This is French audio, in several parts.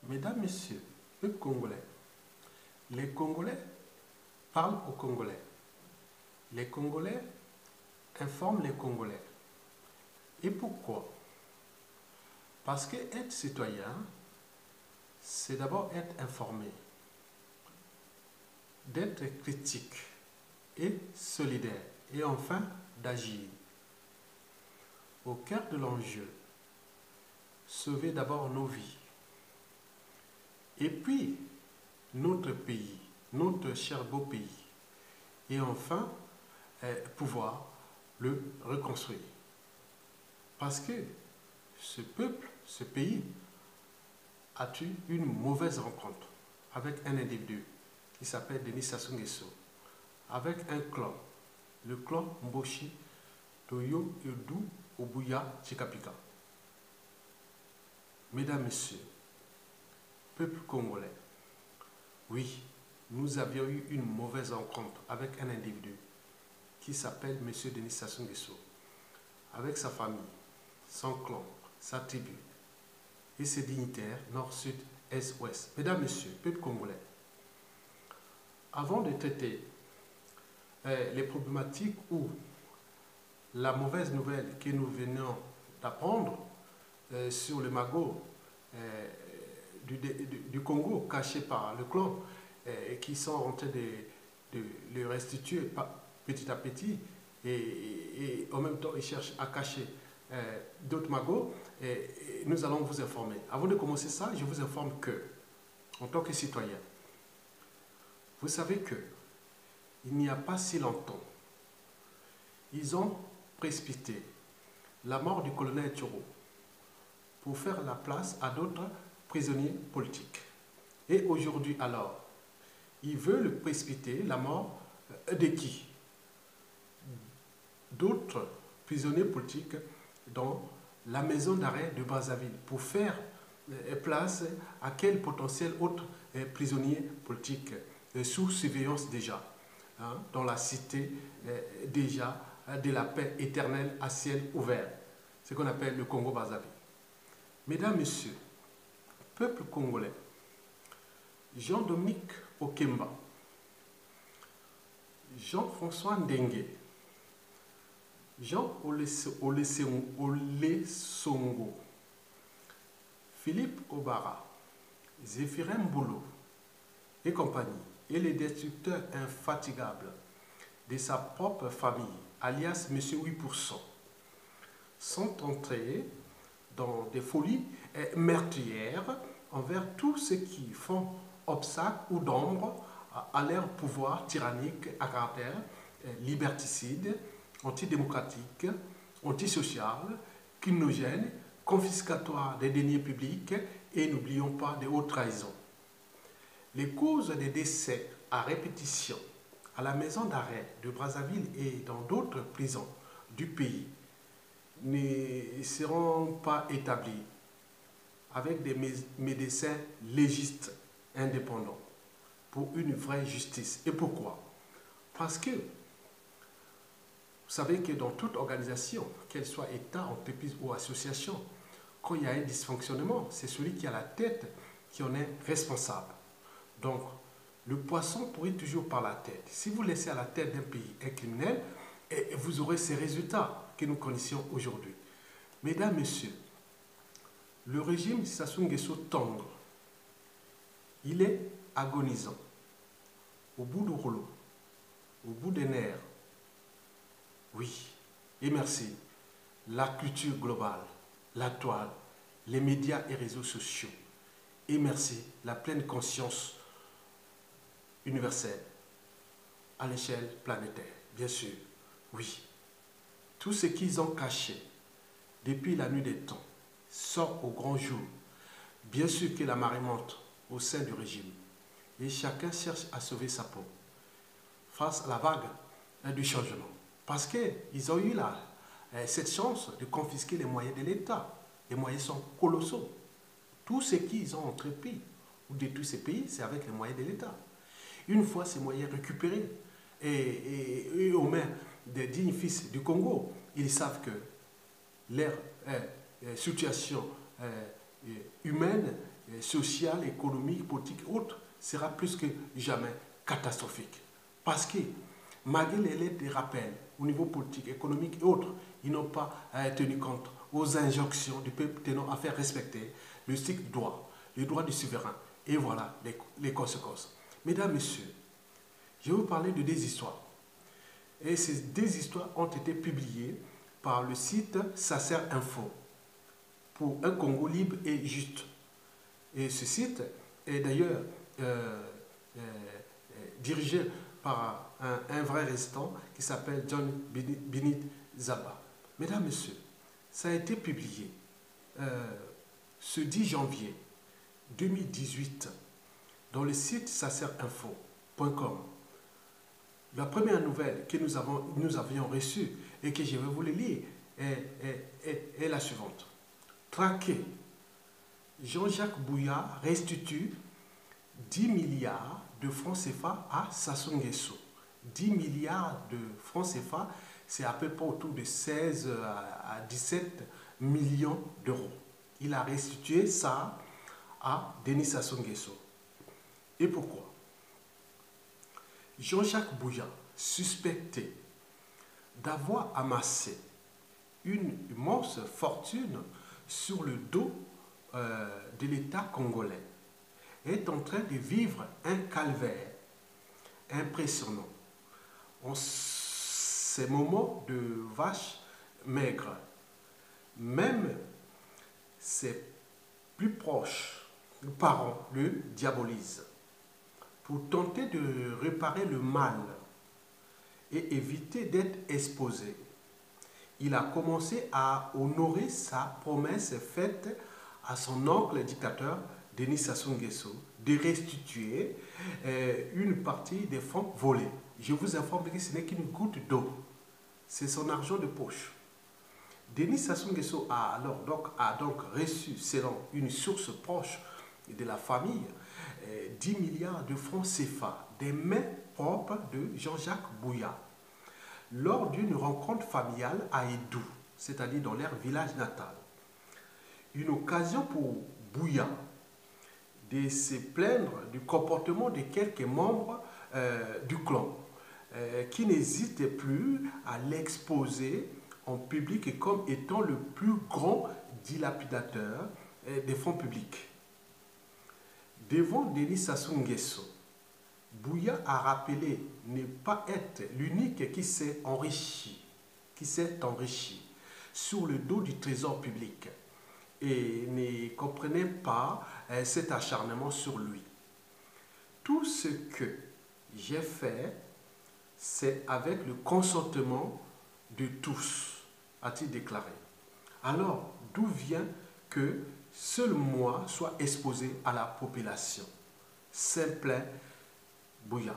Mesdames, Messieurs, peuple congolais, les Congolais parlent aux Congolais. Les Congolais informent les Congolais. Et pourquoi? Parce que être citoyen, c'est d'abord être informé, d'être critique et solidaire, et enfin d'agir. Au cœur de l'enjeu, sauver d'abord nos vies, et puis notre pays, notre cher beau pays, et enfin pouvoir le reconstruire. Parce que ce peuple, ce pays, a eu une mauvaise rencontre avec un individu qui s'appelle Denis Sassou Nguesso, avec un clan, le clan Mboshi Toyo Edu Obuya Chikapika. Mesdames, Messieurs, peuple congolais, oui, nous avions eu une mauvaise rencontre avec un individu qui s'appelle M. Denis Sassou Nguesso, avec sa famille, son clan, sa tribu et ses dignitaires nord, sud, est, ouest. Mesdames, Messieurs, peuple congolais, avant de traiter les problématiques ou la mauvaise nouvelle que nous venons d'apprendre sur le magot du Congo caché par le clan qui sont en train de le restituer petit à petit et en même temps ils cherchent à cacher d'autres magots, et nous allons vous informer. Avant de commencer ça, je vous informe que, en tant que citoyen, vous savez que il n'y a pas si longtemps, ils ont précipité la mort du colonel Tchoro pour faire la place à d'autres prisonniers politiques. Et aujourd'hui alors, ils veulent précipiter la mort de qui? D'autres prisonniers politiques dans la maison d'arrêt de Brazzaville pour faire place à quel potentiel autre prisonnier politique sous surveillance déjà, hein, dans la cité déjà de la paix éternelle à ciel ouvert, ce qu'on appelle le Congo-Brazzaville. Mesdames, Messieurs, peuple congolais, Jean-Dominique Okemba, Jean-François Ndengue, Jean Olesongo, Philippe Obara, Zéphirin Mbolo et compagnie, et les destructeurs infatigables de sa propre famille, alias M. 8%, sont entrés dans des folies meurtrières envers tous ceux qui font obstacle ou d'ombre à leur pouvoir tyrannique à caractère liberticide, antidémocratique, antisocial, criminogène, confiscatoire des deniers publics et n'oublions pas des hautes trahisons. Les causes des décès à répétition à la maison d'arrêt de Brazzaville et dans d'autres prisons du pays ne seront pas établies avec des médecins légistes indépendants pour une vraie justice. Et pourquoi? Parce que vous savez que dans toute organisation, qu'elle soit État, entreprise ou association, quand il y a un dysfonctionnement, c'est celui qui a la tête qui en est responsable. Donc, le poisson pourrit toujours par la tête. Si vous laissez à la tête d'un pays un criminel, vous aurez ces résultats que nous connaissions aujourd'hui. Mesdames, Messieurs, le régime Sassou Nguesso tendre, il est agonisant. Au bout du rouleau, au bout des nerfs, oui, et merci, la culture globale, la toile, les médias et réseaux sociaux, et merci, la pleine conscience universelle à l'échelle planétaire, bien sûr, oui. Tout ce qu'ils ont caché depuis la nuit des temps sort au grand jour. Bien sûr que la marée monte au sein du régime et chacun cherche à sauver sa peau face à la vague du changement. Parce qu'ils ont eu cette chance de confisquer les moyens de l'État. Les moyens sont colossaux. Tout ce qu'ils ont entrepris ou détruit ces pays, c'est avec les moyens de l'État. Une fois ces moyens récupérés et aux mains des dignes fils du Congo, ils savent que leur situation humaine sociale, économique, politique et autres sera plus que jamais catastrophique. Parce que malgré les lettres de rappel au niveau politique, économique et autres, ils n'ont pas tenu compte aux injonctions du peuple tenant à faire respecter le strict droit, le droit du souverain. Et voilà les conséquences. Mesdames, Messieurs, je vais vous parler de deux histoires. Et ces deux histoires ont été publiées par le site Sacer Info pour un Congo libre et juste. Et ce site est d'ailleurs dirigé par un vrai résistant qui s'appelle John Binit Zaba. Mesdames, Messieurs, ça a été publié ce 10 janvier 2018 dans le site sacerinfo.com. La première nouvelle que nous avions reçue et que je vais vous le lire est la suivante. Traqué, Jean-Jacques Bouya restitue 10 milliards de francs CFA à Sassou Nguesso. 10 milliards de francs CFA, c'est à peu près autour de 16 à 17 millions d'euros. Il a restitué ça à Denis Sassou Nguesso. Et pourquoi? Jean-Jacques Bouya, suspecté d'avoir amassé une immense fortune sur le dos de l'État congolais, est en train de vivre un calvaire impressionnant. En ces moments de vache maigre, même ses plus proches parents le diabolisent. Pour tenter de réparer le mal et éviter d'être exposé, il a commencé à honorer sa promesse faite à son oncle dictateur Denis Sassou Nguesso de restituer une partie des fonds volés. Je vous informe que ce n'est qu'une goutte d'eau. C'est son argent de poche. Denis Sassou Nguesso a donc reçu, selon une source proche de la famille, 10 milliards de francs CFA des mains propres de Jean-Jacques Bouya lors d'une rencontre familiale à Edou, c'est-à-dire dans leur village natal. Une occasion pour Bouya de se plaindre du comportement de quelques membres du clan qui n'hésitaient plus à l'exposer en public comme étant le plus grand dilapidateur des fonds publics. Devant Denis Sassou Nguesso, Bouya a rappelé ne pas être l'unique qui s'est enrichi sur le dos du trésor public et ne comprenait pas cet acharnement sur lui. Tout ce que j'ai fait, c'est avec le consentement de tous, a-t-il déclaré. Alors, d'où vient que seul moi soit exposé à la population? Simple Bouya.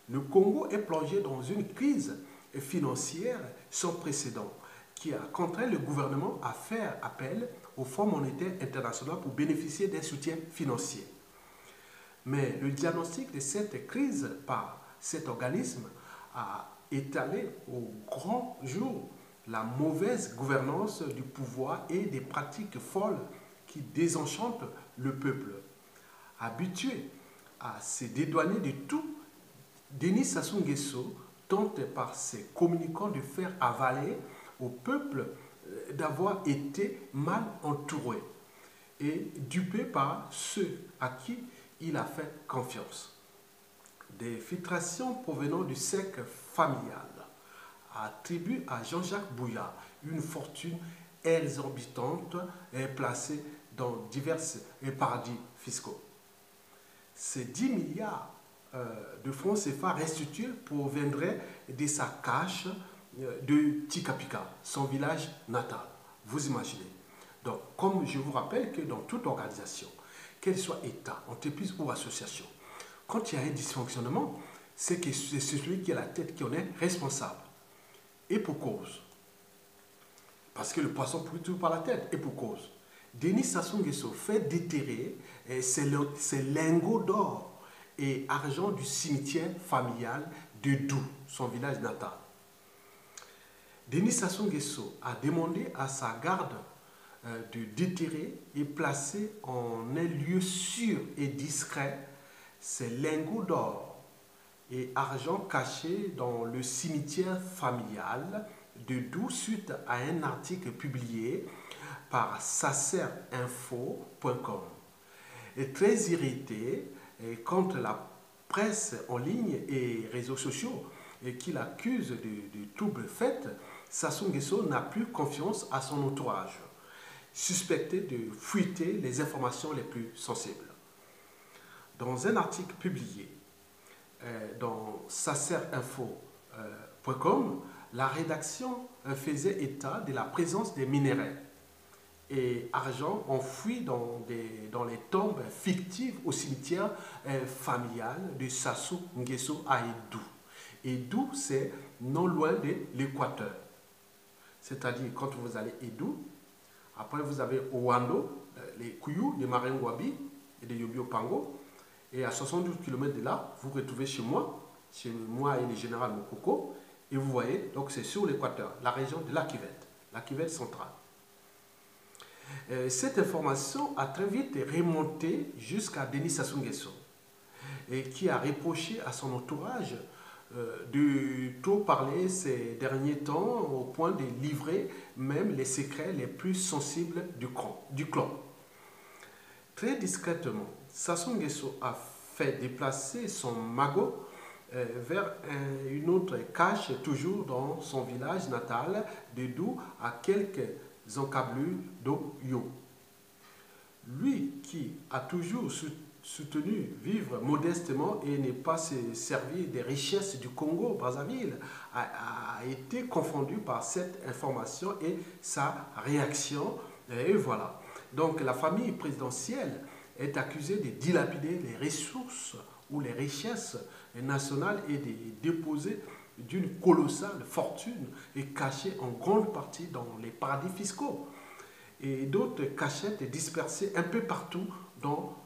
Le Congo est plongé dans une crise financière sans précédent qui a contraint le gouvernement à faire appel au Fonds monétaire international pour bénéficier d'un soutien financier. Mais le diagnostic de cette crise par cet organisme a étalé au grand jour la mauvaise gouvernance du pouvoir et des pratiques folles qui désenchantent le peuple. Habitué à se dédouaner de tout, Denis Sassou Nguesso tente par ses communicants de faire avaler au peuple d'avoir été mal entouré et dupé par ceux à qui il a fait confiance. Des filtrations provenant du cercle familial attribuent à Jean-Jacques Bouya une fortune exorbitante placée dans divers paradis fiscaux. Ces 10 milliards de francs CFA restitués proviendraient de sa cache de Tikapika, son village natal. Vous imaginez. Donc, comme je vous rappelle que dans toute organisation, qu'elle soit État, entreprise ou association, quand il y a un dysfonctionnement, c'est que c'est celui qui a la tête qui en est responsable. Et pour cause. Parce que le poisson pourrit toujours par la tête. Et pour cause. Denis Sassou Nguesso fait déterrer ses lingots d'or et argent du cimetière familial de Dou, son village natal. Denis Sassou Nguesso a demandé à sa garde de déterrer et placer en un lieu sûr et discret ces lingots d'or et argent cachés dans le cimetière familial de Dou suite à un article publié par sacerinfo.com. Et très irrité contre la presse en ligne et réseaux sociaux qui l'accuse de troubles faits, Sassou Nguesso n'a plus confiance à son entourage, suspecté de fuiter les informations les plus sensibles. Dans un article publié dans sacerinfo.com, la rédaction faisait état de la présence des minéraux et argent enfouis dans les tombes fictives au cimetière familial de Sassou Nguesso à Edou. Edou, c'est non loin de l'Équateur. C'est-à-dire, quand vous allez à Edou, après vous avez Owando, les Kouyou, les Maringouabi et les Yobi Opango. Et à 72 km de là, vous retrouvez chez moi et le général Mokoko. Et vous voyez, donc c'est sur l'Équateur, la région de la Kivette centrale. Cette information a très vite remonté jusqu'à Denis Sassou Nguesso, et qui a reproché à son entourage de trop parler ces derniers temps au point de livrer même les secrets les plus sensibles du clan. Très discrètement, Sassou Nguesso a fait déplacer son magot vers une autre cache, toujours dans son village natal de Dou, à quelques encablures d'Oyo. Lui qui a toujours soutenu vivre modestement et ne pas se servir des richesses du Congo, Brazzaville, a été confondu par cette information et sa réaction. Et voilà. Donc la famille présidentielle est accusée de dilapider les ressources ou les richesses nationales et de déposer d'une colossale fortune et cachée en grande partie dans les paradis fiscaux. Et d'autres cachettes dispersées un peu partout dans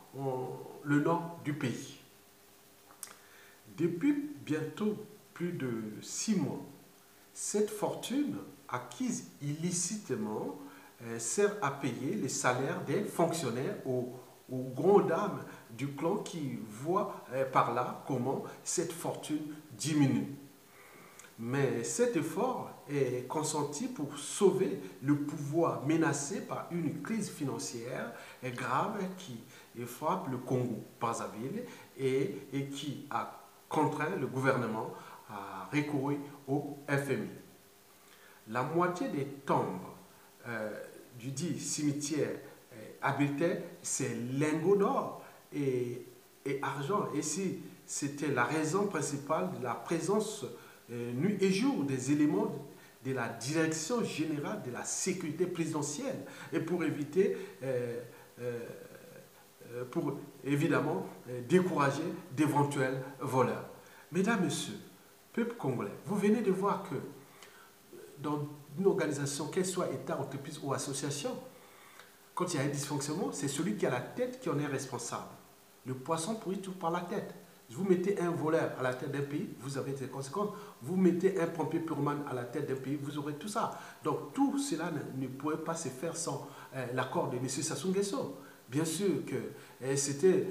le nord du pays. Depuis bientôt plus de 6 mois, cette fortune acquise illicitement sert à payer les salaires des fonctionnaires aux grandes dames du clan qui voient par là comment cette fortune diminue. Mais cet effort est consenti pour sauver le pouvoir menacé par une crise financière grave qui frappe le Congo-Brazzaville et qui a contraint le gouvernement à recourir au FMI. La moitié des tombes du dit cimetière abritaient ces lingots d'or et argent. Et si c'était la raison principale de la présence nuit et jour des éléments de la direction générale de la sécurité présidentielle et pour éviter, pour évidemment décourager d'éventuels voleurs. Mesdames, Messieurs, peuple congolais, vous venez de voir que dans une organisation, qu'elle soit État, entreprise ou association, quand il y a un dysfonctionnement, c'est celui qui a la tête qui en est responsable. Le poisson pourrit tout par la tête. Vous mettez un voleur à la tête d'un pays, vous avez des conséquences. Vous mettez un pompier pyromane à la tête d'un pays, vous aurez tout ça. Donc tout cela ne pourrait pas se faire sans l'accord de M. Sassou Nguesso. Bien sûr que c'était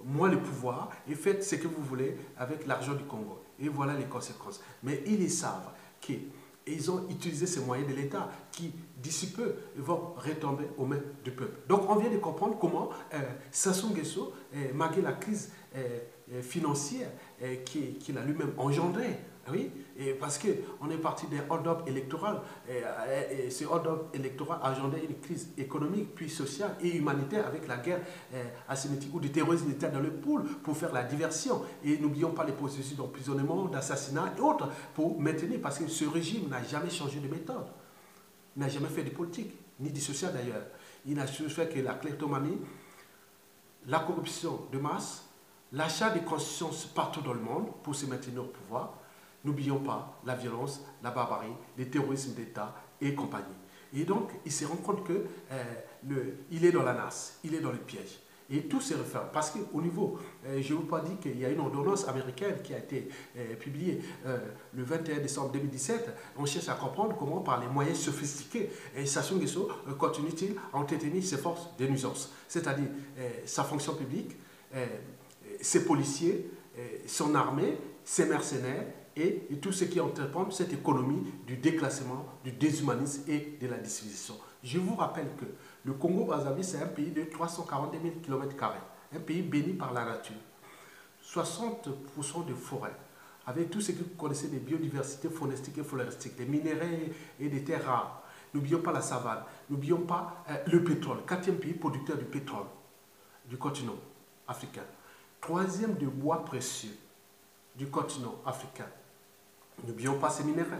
moi le pouvoir et faites ce que vous voulez avec l'argent du Congo. Et voilà les conséquences. Mais ils savent qu'ils ont utilisé ces moyens de l'État qui, d'ici peu, vont retomber aux mains du peuple. Donc on vient de comprendre comment Sassou Nguesso, malgré la crise financière qu'il a lui-même engendré. Oui, et parce qu'on est parti d'un hold-up électoral et ce hold-up électoral a engendré une crise économique, puis sociale et humanitaire avec la guerre asymétrique ou du terrorisme d'État dans le pôle pour faire la diversion. Et n'oublions pas les processus d'emprisonnement, d'assassinat et autres pour maintenir, parce que ce régime n'a jamais changé de méthode, n'a jamais fait de politique, ni du social d'ailleurs. Il n'a fait que la kleptomanie, la corruption de masse, l'achat de consciences partout dans le monde pour se maintenir au pouvoir. N'oublions pas la violence, la barbarie, le terrorisme d'État et compagnie. Et donc, il se rend compte qu'il est dans la nasse, il est dans le piège. Et tout se réfère. Parce qu'au niveau, je ne vous pas dit qu'il y a une ordonnance américaine qui a été publiée le 21 décembre 2017. On cherche à comprendre comment, par les moyens sophistiqués, Sassou Nguesso continue-t-il à entretenir ses forces de nuisance. C'est-à-dire sa fonction publique, ses policiers, son armée, ses mercenaires et tout ce qui entreprend cette économie du déclassement, du déshumanisme et de la division. Je vous rappelle que le Congo-Brazzaville, c'est un pays de 342 000 km², un pays béni par la nature. 60% de forêts, avec tout ce que vous connaissez des biodiversités faunistiques et floristiques, des minéraux et des terres rares. N'oublions pas la savane, n'oublions pas le pétrole, 4e pays producteur du pétrole du continent africain. 3e de bois précieux du continent africain. N'oublions pas ces minéraux,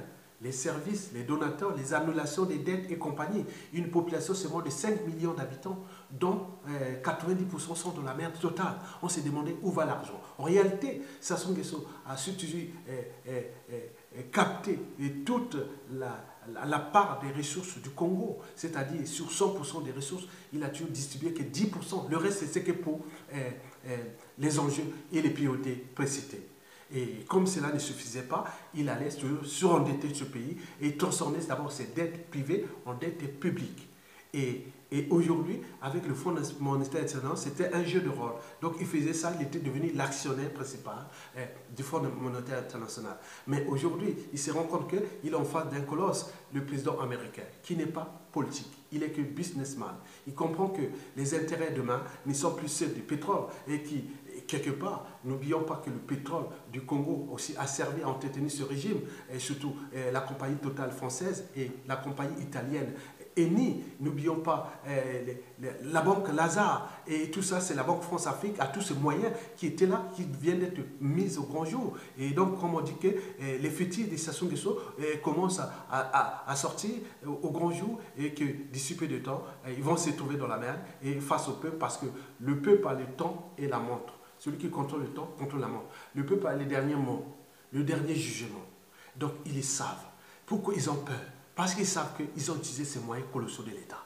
les services, les donateurs, les annulations des dettes et compagnie. Une population seulement de 5 millions d'habitants, dont 90% sont dans la merde totale. On s'est demandé où va l'argent. En réalité, Sassou Nguesso a surtout capté toute la part des ressources du Congo, c'est-à-dire sur 100% des ressources, il a toujours distribué que 10%. Le reste, c'est que pour les enjeux et les priorités précités. Et comme cela ne suffisait pas, il allait surendetter ce pays et transformer d'abord ses dettes privées en dettes publiques. Et aujourd'hui, avec le Fonds monétaire international, c'était un jeu de rôle. Donc il faisait ça, il était devenu l'actionnaire principal du Fonds monétaire international. Mais aujourd'hui, il se rend compte qu'il est en face d'un colosse, le président américain, qui n'est pas politique. Il est que businessman. Il comprend que les intérêts demain ne sont plus ceux du pétrole et qui, quelque part, n'oublions pas que le pétrole du Congo aussi a servi à entretenir ce régime, et surtout la compagnie Total française et la compagnie italienne Eni, n'oublions pas la banque Lazare, et tout ça, c'est la banque France-Afrique, à tous ces moyens qui étaient là, qui viennent d'être mis au grand jour. Et donc, comme on dit que les fétiches des Sassou Nguesso commencent à sortir au grand jour, et que d'ici peu de temps, ils vont se trouver dans la merde et face au peuple, parce que le peuple a le temps et la montre. Celui qui contrôle le temps contrôle la montre. Le peuple a les derniers mots, le dernier jugement. Donc, ils le savent. Pourquoi ils ont peur? Parce qu'ils savent qu'ils ont utilisé ces moyens colossaux de l'État.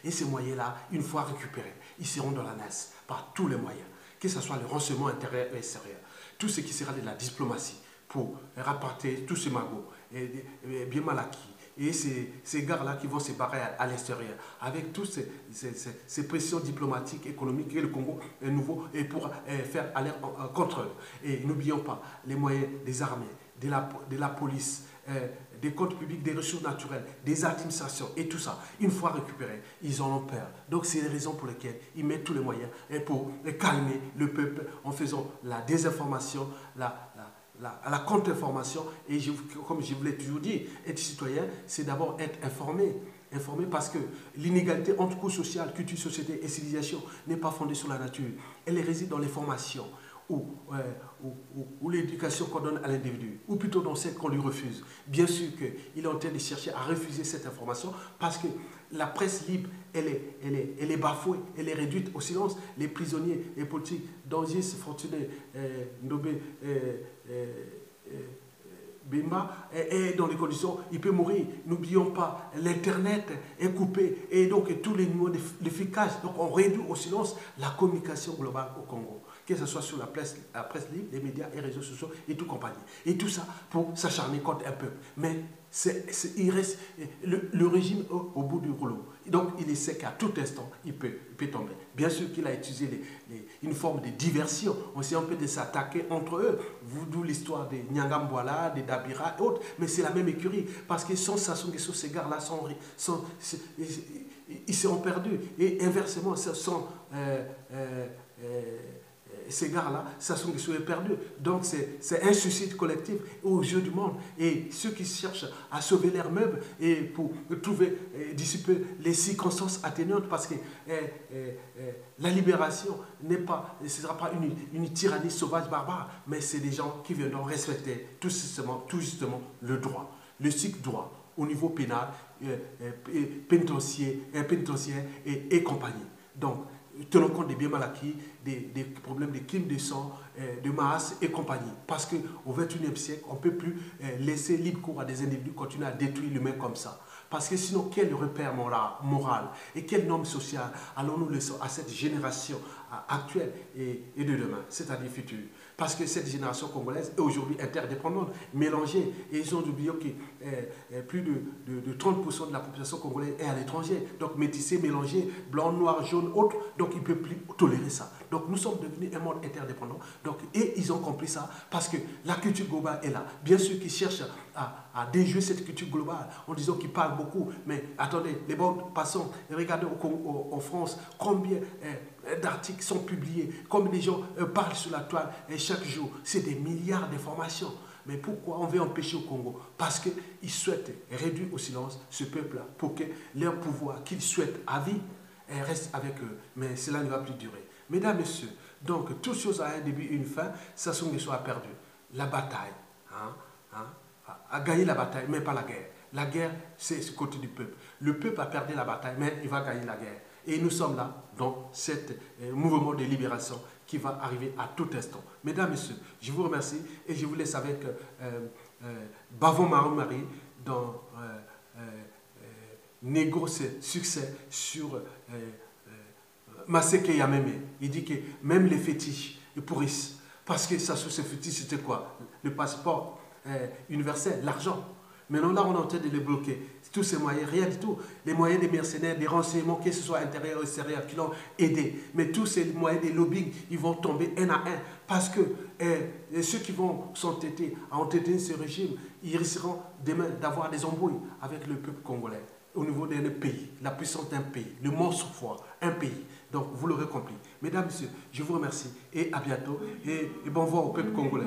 Et ces moyens-là, une fois récupérés, ils seront dans la NES par tous les moyens, que ce soit le renseignement intérieur et extérieur, tout ce qui sera de la diplomatie pour rapporter tous ces magots, bien mal acquis, et ces gars-là qui vont se barrer à l'extérieur, avec toutes ces pressions diplomatiques, économiques que le Congo est nouveau, et pour faire aller contre eux. Et n'oublions pas les moyens des armées, de la police, des comptes publics, des ressources naturelles, des administrations et tout ça. Une fois récupérés, ils en ont peur. Donc c'est les raisons pour lesquelles ils mettent tous les moyens pour calmer le peuple en faisant la désinformation, la contre-information. Et comme je vous l'ai toujours dit, être citoyen, c'est d'abord être informé. Informé parce que l'inégalité entre couches sociales, culture, société et civilisation n'est pas fondée sur la nature. Elle réside dans les formations. Ou l'éducation qu'on donne à l'individu, ou plutôt dans celle qu'on lui refuse. Bien sûr qu'il est en train de chercher à refuser cette information parce que la presse libre, elle est bafouée, elle est réduite au silence. Les prisonniers, les politiques, Dangis, Fortuné, Nobé, Bimba est dans les conditions, il peut mourir. N'oublions pas, l'Internet est coupé et donc tous les niveaux d'efficace. Donc on réduit au silence la communication globale au Congo, que ce soit sur la presse libre, les médias et réseaux sociaux et tout compagnie. Et tout ça pour s'acharner contre un peuple. Mais il reste le régime au bout du rouleau. Donc il sait qu'à tout instant, il peut tomber. Bien sûr qu'il a utilisé une forme de diversion. On sait un peu de s'attaquer entre eux. D'où l'histoire des Nyangambwala, des Dabira et autres. Mais c'est la même écurie. Parce que sans Sassou Nguesso, ces gars-là ils seront perdus. Et inversement, ces gars-là, Sassou Nguesso est perdu. Donc c'est un suicide collectif au jeu du monde. Et ceux qui cherchent à sauver leurs meubles et pour trouver, dissiper les circonstances atténuantes, parce que la libération ce ne sera pas une tyrannie sauvage barbare, mais c'est des gens qui viendront respecter tout justement le droit, le cycle droit au niveau pénal, pénitentiaire et compagnie. Donc, tenons compte des biens mal acquis, des problèmes de crimes de sang, de masse et compagnie. Parce qu'au XXIe siècle, on ne peut plus laisser libre cours à des individus continuer à détruire l'humain comme ça. Parce que sinon, quel repère moral et quelle norme sociale allons-nous laisser à cette génération, actuelle et de demain, c'est-à-dire future. Parce que cette génération congolaise est aujourd'hui interdépendante, mélangée, et ils ont oublié que plus de 30% de la population congolaise est à l'étranger. Donc métissé, mélangé, blanc, noir, jaune, autre, donc ils ne peuvent plus tolérer ça. Donc nous sommes devenus un monde interdépendant, donc, et ils ont compris ça parce que la culture globale est là. Bien sûr qu'ils cherchent à déjouer cette culture globale en disant qu'ils parlent beaucoup, mais attendez, les bords passants, regardez en France combien d'articles sont publiés, combien les gens parlent sur la toile chaque jour. C'est des milliards d'informations. Mais pourquoi on veut empêcher au Congo? Parce qu'ils souhaitent réduire au silence ce peuple-là pour que leur pouvoir qu'ils souhaitent à vie reste avec eux. Mais cela ne va plus durer. Mesdames, Messieurs, donc toute chose a un début et une fin. Sassou Nguesso a perdu la bataille, a gagné la bataille, mais pas la guerre. La guerre, c'est ce côté du peuple. Le peuple a perdu la bataille, mais il va gagner la guerre. Et nous sommes là dans ce mouvement de libération qui va arriver à tout instant. Mesdames, Messieurs, je vous remercie et je vous laisse avec Bavon Marie dans Négo succès sur Maseke Yameme. Il dit que même les fétiches ils pourrissent. Parce que ça, ce fétiche, c'était quoi? Le passeport universel, l'argent. Maintenant, là, on est en train de les bloquer. Tous ces moyens, rien du tout. Les moyens des mercenaires, des renseignements, que ce soit intérieur ou extérieur, qui l'ont aidé. Mais tous ces moyens des lobbying, ils vont tomber un à un. Parce que ceux qui vont s'entêter à entêter ce régime, ils risqueront demain d'avoir des embrouilles avec le peuple congolais. Au niveau d'un pays, la puissance d'un pays, le monstre fort, un pays. Donc, vous l'aurez compris. Mesdames, Messieurs, je vous remercie et à bientôt. Et bon vent au peuple congolais.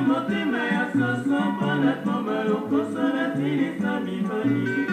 Motema ya soso mpona koma lokoso na silisa mibali.